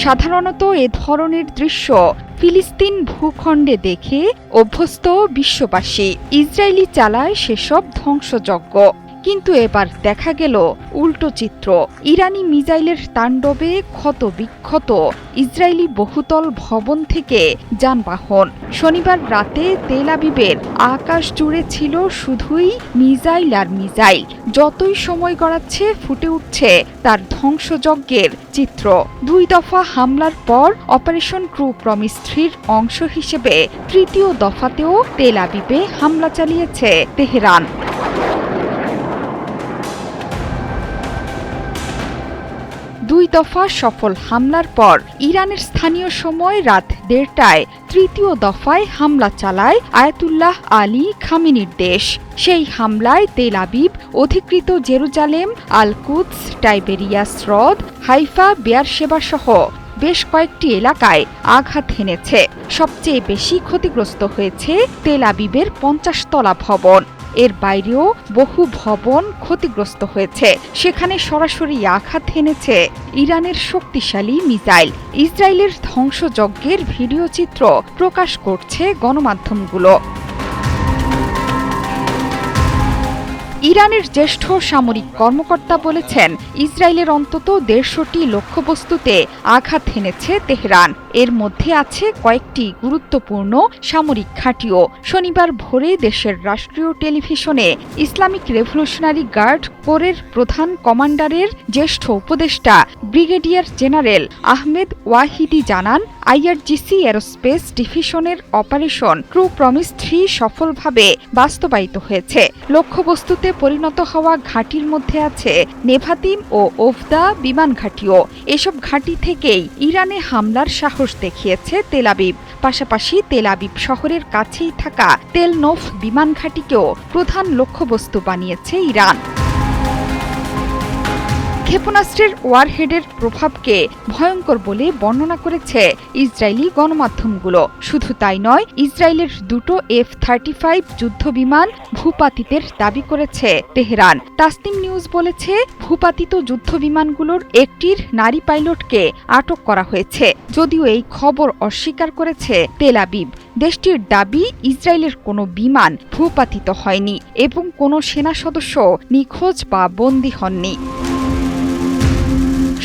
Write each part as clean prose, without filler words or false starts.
সাধারণত এ ধরনের দৃশ্য ফিলিস্তিন ভূখণ্ডে দেখে অভ্যস্ত বিশ্ববাসী। ইসরায়েলি চালায় সেসব ধ্বংসযজ্ঞ। কিন্তু এবার দেখা গেল উল্টো চিত্র। ইরানি মিসাইলের তাণ্ডবে ক্ষত বিক্ষত ইসরায়েলি বহুতল ভবন থেকে যানবাহন। শনিবার রাতে তেল আবিবের আকাশ জুড়ে ছিল শুধুই মিসাইল আর মিসাইল। যতই সময় গড়াচ্ছে ফুটে উঠছে তার ধ্বংসযজ্ঞের চিত্র। 2 দফা হামলার পর অপারেশন ট্রু প্রমিস 3-র অংশ হিসেবে তৃতীয় দফাতেও তেল আবিবে হামলা চালিয়েছে তেহরান। দুই দফা সফল হামলার পর ইরানের স্থানীয় সময় রাত 1:30টায় তৃতীয় দফায় হামলা চালায় আয়াতুল্লাহ আলী খামেনির দেশ। সেই হামলায় তেল আবিব, অধিকৃত জেরুজালেম, আল কুদস, টাইবেরিয়াস হ্রদ, হাইফা, বেয়ারশেবা সহ বেশ কয়েকটি এলাকায় আঘাত হেনেছে। সবচেয়ে বেশি ক্ষতিগ্রস্ত হয়েছে তেল আবিবের 50 তলা ভবন। এর বাইরেও বহু ভবন ক্ষতিগ্রস্ত হয়েছে। সেখানে সরাসরি আঘাত হেনেছে ইরানের শক্তিশালী মিসাইল। ইসরায়েলের ধ্বংসযজ্ঞের ভিডিও চিত্র প্রকাশ করছে গণমাধ্যমগুলো। ইরানের জ্যেষ্ঠ সামরিক কর্মকর্তা বলেছেন, ইসরায়েলের অন্তত 150টি লক্ষ্যবস্তুতে আঘাত হেনেছে তেহরান। এর মধ্যে আছে কয়েকটি গুরুত্বপূর্ণ সামরিক ঘাঁটিও। শনিবার ভোরে দেশের রাষ্ট্রীয় টেলিভিশনে ইসলামিক রেভলিউশনারি গার্ড কোরের প্রধান কমান্ডারের জ্যেষ্ঠ উপদেষ্টা ব্রিগেডিয়ার জেনারেল আহমেদ ওয়াহিদি জানান, আইআরজিসি এরোস্পেস ডিভিশনের অপারেশন ট্রু প্রমিস 3 সফলভাবে বাস্তবায়িত হয়েছে। লক্ষ্যবস্তুতে পরিণত হওয়া ঘাঁটির মধ্যে আছে নেভাতিম ও ওফদা বিমান ঘাঁটিও। এসব ঘাঁটি থেকেই ইরানে হামলার সাহস দেখিয়েছে তেল আবিব। পাশাপাশি তেল আবিব শহরের কাছেই থাকা তেল নোফ বিমান ঘাঁটিকেও প্রধান লক্ষ্যবস্তু বানিয়েছে ইরান। ক্ষেপণাস্ত্রের ওয়ারহেডের প্রভাবকে ভয়ঙ্কর বলে বর্ণনা করেছে ইসরায়েলি গণমাধ্যমগুলো। শুধু তাই নয়, ইসরায়েলের 2টো F-35 যুদ্ধবিমান ভূপাতিতের দাবি করেছে তেহরান। তাসনিম নিউজ বলেছে, ভূপাতিত যুদ্ধবিমানগুলোর একটির নারী পাইলটকে আটক করা হয়েছে। যদিও এই খবর অস্বীকার করেছে তেল আবিব। দেশটির দাবি, ইসরায়েলের কোনো বিমান ভূপাতিত হয়নি এবং কোনো সেনা সদস্য নিখোঁজ বা বন্দী হননি।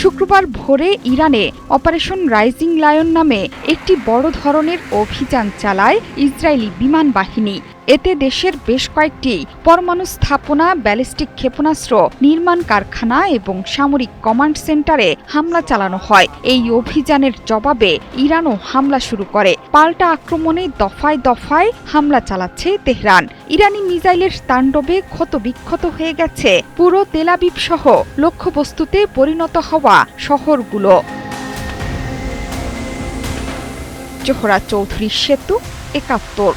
শুক্রবার ভোরে ইরানে অপারেশন রাইজিং লায়ন নামে একটি বড় ধরনের অভিযান চালায় ইসরায়েলি বিমান বাহিনী। এতে দেশের বেশ কয়েকটি পরমাণু স্থাপনা, ব্যালিস্টিক ক্ষেপণাস্ত্র নির্মাণ কারখানা এবং সামরিক কমান্ড সেন্টারে হামলা চালানো হয়। এই অভিযানের জবাবে ইরানও হামলা শুরু করে। পাল্টা আক্রমণে দফায় দফায় হামলা চালাচ্ছে তেহরান। ইরানি মিসাইলের তাণ্ডবে ক্ষতবিক্ষত হয়ে গেছে পুরো তেল আবিব সহ লক্ষ্যবস্তুতে পরিণত হওয়া শহরগুলো। জোহরা চৌধুরী সেতু, 71।